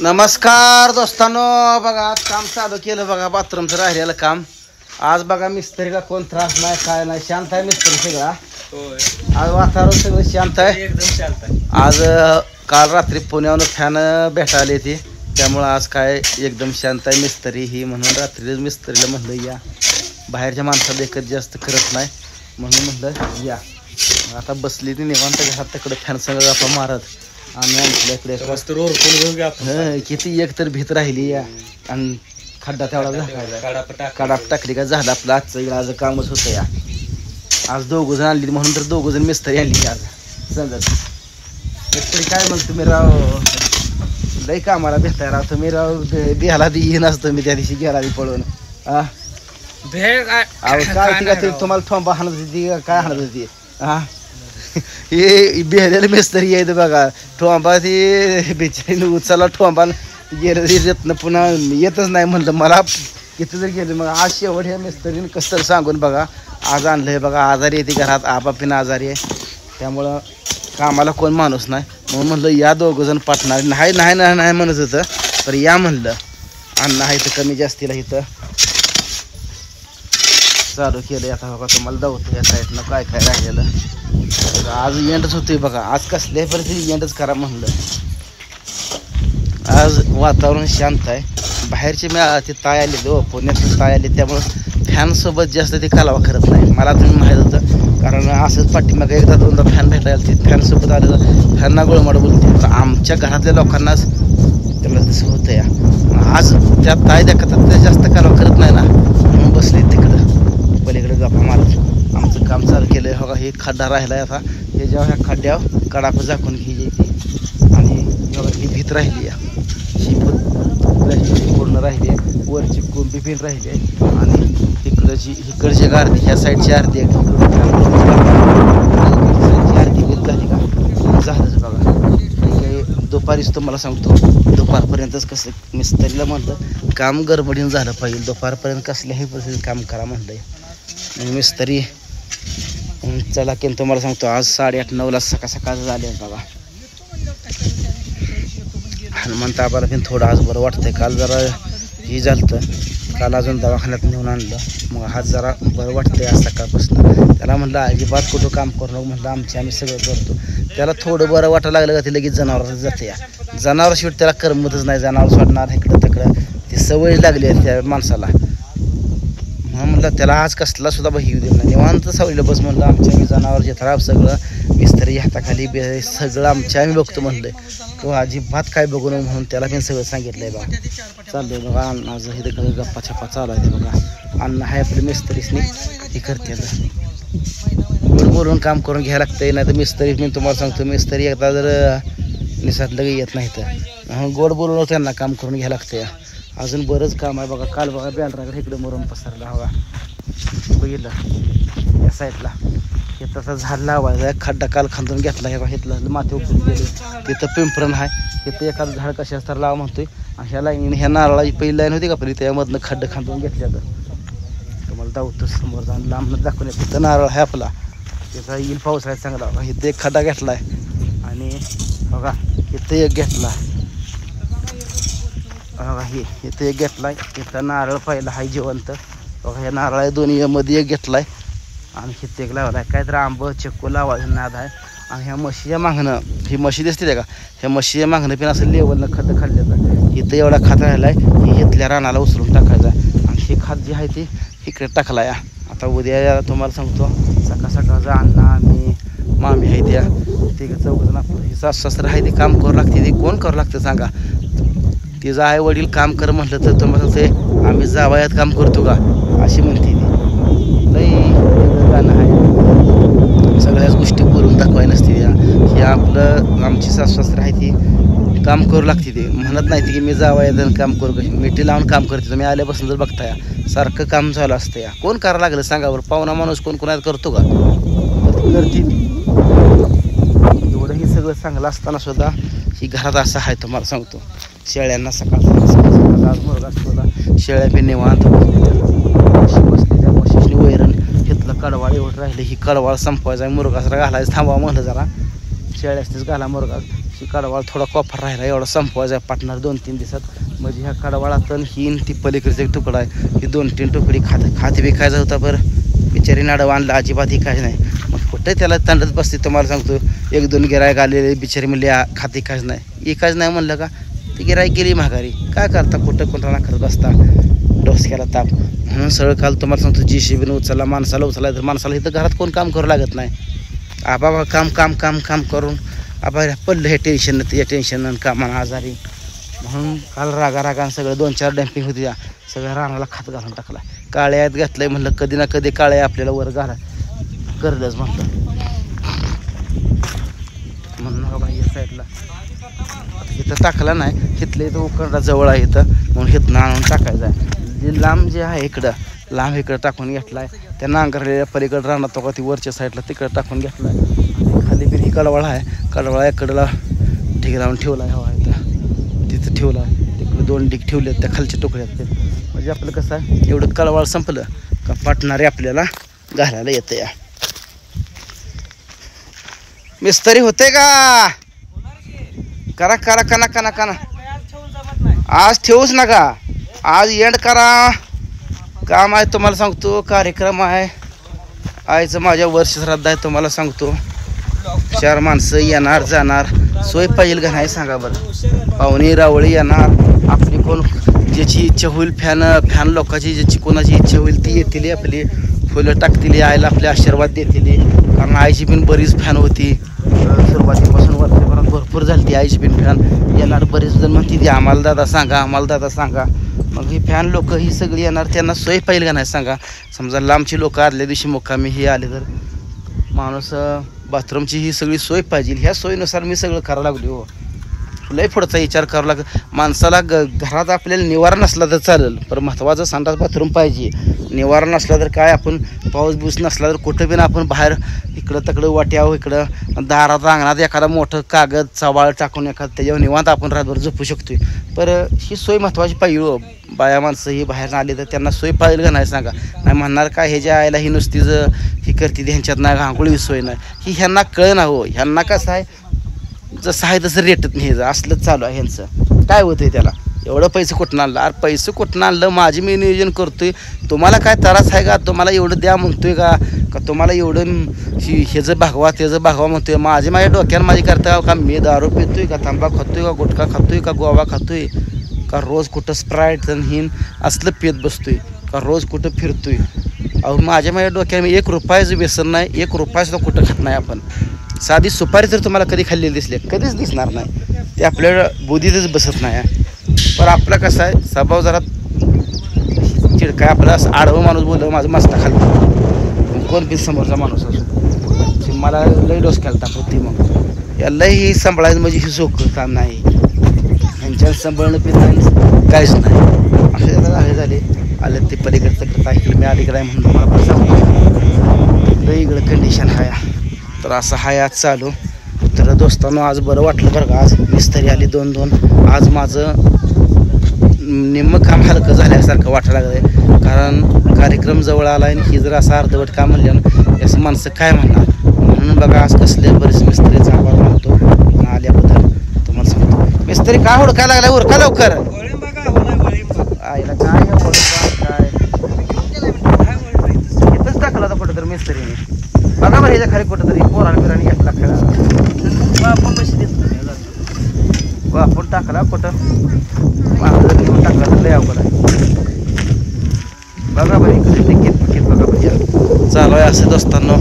नमस्कार दोस्तांनो, बघा आज काम चालू केलं बघा, बाथरूमचं राहिलेलं काम. आज बघा मिस्त्रीला कोण त्रास नाही, काय नाही, शांत आहे मिस्त्री सगळा. आज वातावरण सगळं शांत आहे, एकदम शांत आहे. आज काल रात्री पुण्याहून फॅन भेटायला आली ती, त्यामुळं आज काय एकदम शांत आहे मिस्त्री ही. म्हणून रात्री मिस्त्रीला म्हणलं या, बाहेरच्या माणसाला एकच जास्त करत नाही म्हणून म्हणलं या. आता बसली ती निवांत घरात, तिकडे फॅन सगळं गप्पा मारत आणि आपल्याकडे किती एक तर भीत राहिली या. आणि खड्डा तेवढा काढाप टाकली का झालं आपलं आजचं आज कामच होतं या. आज दोघं जण आणली म्हणून तर दोघं जण मिस्त्री आणली आज समजत. तरी काय मग तुम्ही राव लई कामाला भेटताय राव तुम्ही राव. बिहाला येईन असतो मी त्या दिवशी गेला पळून. काय तुम्हाला ठोंबा हाणत होती काय हाणत होती हा. हे बिहालेलं मिस्त्री यायचं बघा, ठोंबा ती बिचारीनं उचलला ठोंबा गेलं येत ना पुन्हा येतच नाही म्हणलं मला किती जर गेलं. मग आज शेवट ह्या मिस्त्रीने कसं सांगून बघा आज आणलं आहे बघा. आजारी येते घरात, आपापिनं आजारी आहे, त्यामुळं कामाला कोण माणूस नाही म्हणून म्हणलं या दोघं जण पाठणार. नाही नाही नाही नाही म्हणत होतं तर या म्हणलं. अन्न आहे तर कमी जास्तीला इथं चालू केलं. आता बघा तुम्हाला दावतो या साईडनं काय काय राहिलेलं. आज एंडच होतोय बघा, आज कसल्याही परिस्थिती एंडच करा म्हणलं. आज वातावरण शांत आहे. बाहेरचे मी ते ताय आले दो पुण्यातून ताय आले, त्यामुळं फॅनसोबत जास्त ते कालवा करत नाही. मला तुम्ही माहीत होतं कारण असंच पाठीमागं एकदा दोनदा फॅन भेटायला ते फॅनसोबत आलं तर फॅनना गोळमाड बोलते. तर आमच्या घरातल्या लोकांनाच त्याला तसं होतं या. आज त्या ताय देखतात ते जास्त कालवा करत नाही ना म्हणून बसले तिकडं पलीकडे गप्पा मारत. आमचं काम चालू केलं आहे. बघा हे खड्डा राहिला आहे आता, हे जेव्हा ह्या खड्ड्यावर कडाप झाकून घ्यायची आणि बघा ही भीत राहिली आहे, पूर्ण राहिली आहे, वरची कोंबी पिन राहिली आहे आणि इकडची अर्धी ह्या साईडची अर्धी आहे, अर्धी भीत झाली का झालंच बघा. काही दुपारीच तुम्हाला सांगतो दुपारपर्यंतच कसं मिस्त्रीला म्हणलं काम गडबडीनं झालं पाहिजे, दुपारपर्यंत कसल्याही परिस्थितीत काम करा म्हणलं मिस्त्री. चला की तुम्हाला सांगतो आज 8:30-9ला सकाळ झाले बघा. हनुमंत आबाला पण थोडं आज बरं वाटतंय. काल जरा हे झालं, काल अजून दवाखान्यात नेऊन आणलं, मग आज जरा बरं वाटतंय आज सकाळपासून. त्याला म्हटलं अजिबात कुठं काम करू नको म्हणलं, आम्ही सगळं करतो. त्याला थोडं बरं वाटायला लागलं का ते लगेच जनावरात जाते या. जनावर शेवट त्याला करमतच नाही, जनावर सोडणार इकडं तिकडं, ती सवय लागली आहे त्या माणसाला. म्हणून म्हणलं त्याला आज कसला सुद्धा बही येऊ देऊ नाही, निवांत सावलीला बस म्हणलं. आमच्या जनावर जे खराब सगळं मिस्त्री हाताखाली सगळं आम्ही बघतो म्हणलं किंवा अजिबात काय बघू नये म्हणून त्याला पण सगळं सांगितलं आहे बघा. चाललंय बघा अण्णाचं हे तर गप्पा छप्पा चालू आहे बघा. अण्णा आहे आपलं मिस्त्रीसनी हे करते गोड बोलून काम करून घ्यायला लागतंय. नाही तर मिस्त्री मी तुम्हाला सांगतो मिस्त्री एकदा जर निसातलं येत नाही तर म्हणून गोड बोलून त्यांना काम करून घ्यायला लागतंय. अजून बरंच काम आहे बघा. काल बघा बॅलराकडे इकडे मरून पसरला हवा बघितलं या साईडला. हे तसा झाड लावायचा खड्डा काल खांदून घेतला हे घेतलं माथे उकळून गेले. तिथं पिंपरण आहे, तिथं एखादं झाड कशा तर लावा म्हणतोय. आणि ह्या लाईन ह्या नारळाची पहिली लाईन होती का पहिली त्यामधनं खड्डं खांदून घेतल्या तर तुम्हाला दावतो समोर जाऊन लांबनं दाखवून येतं. तिथं नारळ आहे आपला, त्याचा येईल पाऊस आहे चांगला. बघा इथं एक खड्डा घेतला आहे आणि बघा इथं एक घेतला बघा, हे इथं एक घेतला आहे. इथं नारळ पाहिला हाय जिवंत बघा. ह्या नारळ दोन्ही मध्ये एक घेतला आहे आणि हिथं एक लावला आहे. काहीतरी आंबं चिक्कू लावायचं नाद आहे. आणि ह्या म्हशीच्या मागणं ही म्हशी दिसते का, ह्या म्हशीच्या मागणं पण असं लेवलनं खड्डं खाल्ल्याचं. इथं एवढा खात राहिला आहे, ही इथल्या रानाला उचलून टाकायचा आणि हे खात जे आहे ते इकडे टाकला या. आता उद्या तुम्हाला सांगतो सकाळचा अण्णा मी मामी आहे त्या ते चौघजण आपलं हे सासू-सासरं आहे ते काम करू लागते. ते कोण करू लागतं सांगा. तिचं आई वडील काम कर म्हटलं तर तुम्हाला सांगते आम्ही जावयात काम करतो का अशी म्हणते ती. लई गाणं आहे, सगळ्याच गोष्टी बोलून दाखवाय नसते त्या. हे आपलं आमची सासू-सासरं आहे ती काम करू लागते. ते म्हणत नाही की मी जावयात काम करू कशी मिठी लावून काम करते. तुम्ही आल्यापासून जर बघताय सारखं काम चालू असतं या. कोण करायला लागलं सांगा बरं. पाहुणा माणूस कोण कोणाला करतो का करते. एवढं हे सगळं चांगलं असताना सुद्धा ही घरात असं आहे तुम्हाला सांगतो. शेळ्यांना सकाळ आज मुरगा असतो, शेळ्या बी निवांत बसले त्या म्हशीनी वैरण घेतलं. कडवाळ एवढं राहिलं, ही कडवाळ संपवायचा मुरगासरा घालायचं थांबवा म्हणलं जरा. शेळ्यासनीच घाला मुरगा ती कडवाळ थोडा कॉफर राहिला एवढा संपवायचा पाटणार 2-3 दिवसात म्हणजे ह्या कडवाळातून ही ती पलीकडचा एक तुकडा आहे ही 2-3 तुकडी खात विकायचा होता बरं बिचारी नाडं आणलं अजिबात ही काय नाही मग कुठे त्याला तंडत बसते तुम्हाला सांगतो 1-2 गिरायक आलेले बिचारी म्हणले खाती काहीच नाही इकाच नाही म्हणलं का ती गिरायक गेली माघारी काय करता कुठं कोणाला करत बसता डोसक्याला ताप म्हणून सरळ काल तुम्हाला सांगतो JCB उचलला माणसाला उचलला तर माणसाला इथं घरात कोण काम करू लागत नाही आबा काम काम काम काम करून आबा पडलं हे टेन्शन या टेन्शन कामानं आजारी म्हणून काल रागारागानं सगळं 2-4 डॅम्पिंग होती सगळ्या रानाला खात घालून टाकला काळ्यात घातलंय म्हणलं कधी ना कधी काळ्या आपल्याला वर घाला करलंच म्हटलं म्हणून बाबा या साईडला इथं टाकला नाही इथलं इथं उकडा जवळ आहे इथं म्हणून इथनं आणून टाकायचं आहे जे लांब जे आहे इकडं लांब इकडं टाकून घेतला आहे त्या नांगरलेल्या पलीकडं राहणार तो का ती वरच्या साईडला तिकडं टाकून घेतला आहे खाली बिन ही कडवाळा आहे कडवाळा इकडला ढीग लावून ठेवला आहे हवा इथं तिथं ठेवला तिकडे 2 ढीग ठेवले त्या खालच्या तुकड्यात म्हणजे आपलं कसं आहे एवढं कडवाळ संपलं का पाटणारे आपल्याला घालायला येतं या मिस्त्री होते का करा करा कना कना कना आज ठेवूच नका आज एंड करा काम आहे तुम्हाला सांगतो कार्यक्रम आहे आईचं माझ्या वर्ष श्राद्ध आहे तुम्हाला सांगतो 4 माणसं येणार जाणार सोय पाहिजे का नाही सांगा बरं पाहुणे रावळी येणार आपली कोण ज्याची इच्छा होईल फॅन लोकांची ज्याची कोणाची इच्छा होईल ती येतील आपली फुलं टाकतील आईला आपले आशीर्वाद देतील कारण आईची पण बरीच फॅन होती सुरुवातीपासून वर्षभरात भरपूर झाली ती आईची पण फॅन येणार बरेच जण म्हणते ती आम्हाला दादा सांगा मग ही फॅन लोक ही सगळी येणार त्यांना सोय पाहिजे का नाही सांगा समजा लांबची लोक आदल्या दिवशी मुक्कामी ही आले तर माणूस बाथरूमची ही सगळी सोय पाहिजे ह्या सोयीनुसार मी सगळं करायला लागलो हो लय पुढचा विचार करावा लागेल माणसाला घरात आपल्याला निवारा नसला तर चालेल पण महत्त्वाचं संडास बाथरूम पाहिजे निवारा नसला तर काय आपण पाऊस बुस नसला तर कुठं बिन आपण बाहेर इकडं तकडं वाट्यावर इकडं दारात अंगणात एखादा मोठं कागद चवाळ टाकून एखादं त्याच्यावर निवांत आपण रातभर झोपू शकतोय पर ही सोय महत्त्वाची पाहिजे हो बाया माणसं ही बाहेर आली तर त्यांना सोय पाहिजे का नाही सांगा नाही म्हणणार काय हे ज्या आयला ही नुसतीच ही करते ह्यांच्यात नाही आंघोळी सोय नाही ही ह्यांना कळ ना हो ह्यांना कसं आहे जसं आहे तसं रेटत नाही असलंच चालू आहे ह्यांचं काय होतंय त्याला एवढं पैसे कुठून आणलं अरे पैसे कुठून आणलं माझी मी नियोजन करतोय तुम्हाला काय त्रास आहे का तुम्हाला एवढं द्या म्हणतोय का तुम्हाला एवढं ह्याचं भागवा त्याचं भागवा म्हणतोय माझ्या डोक्यानं माझी करता का मी दारू पितोय का तांबा खातोय का गुटखा खातोय का गोवा खातोय का रोज कुठं स्प्राईट हिन असलं पित बसतोय का रोज कुठं फिरतोय अहो माझ्या डोक्यानं मी 1 रुपयाचं व्यसन नाही 1 रुपयाचं कुठं खात नाही आपण साधी सुपारी तर तुम्हाला कधी खाल्लेली दिसली कधीच दिसणार नाही ते आपल्या बुद्धीतच बसत नाही पण आपला कसं आहे स्वभाव जरा चिडकाय आपला असं आडवं माणूस बोललं माझं मस्ता खाल्लं कोण बी समोरचा माणूस असतो मला लई डोस खायला तापवती मग यालाही सांभाळायचं म्हणजे ही सोखं काम नाही ह्यांच्या सांभाळणं पित नाही काहीच नाही असे झाले आले ते पलीकडचं करता ऐकलं मी अलीकडे आहे म्हणून मला सांगू लई इकडं कंडिशन आहे तर असं हाय आज चालू तर दोस्तांनो आज बरं वाटलं बरं का आज मिस्त्री आली 2-2 आज माझं निम्मं काम हलकं झाल्यासारखं वाटायला लागलं कारण कार्यक्रम जवळ आला आणि ही जर असं अर्धवट काम म्हणलं असं माणसं काय म्हणणार म्हणून बघा आज कसले बरेच मिस्त्रीचा आभार मानतो आल्याबद्दल तुम्हाला सांगतो मिस्त्री काय हुडकायला लागला उरका लवकर आईला काय काय इथंच टाकला होता कुठं तर मिस्त्रीने बघा बरं ह्याच्या खाली कुठं तरी पोराला बिराने घेतला खेळा आपण टाकला कुठं मागं घेऊन टाकला तर लय अवघड आहे बघा बरं इकडे तिकीट बघा बरं चालू आहे असं असताना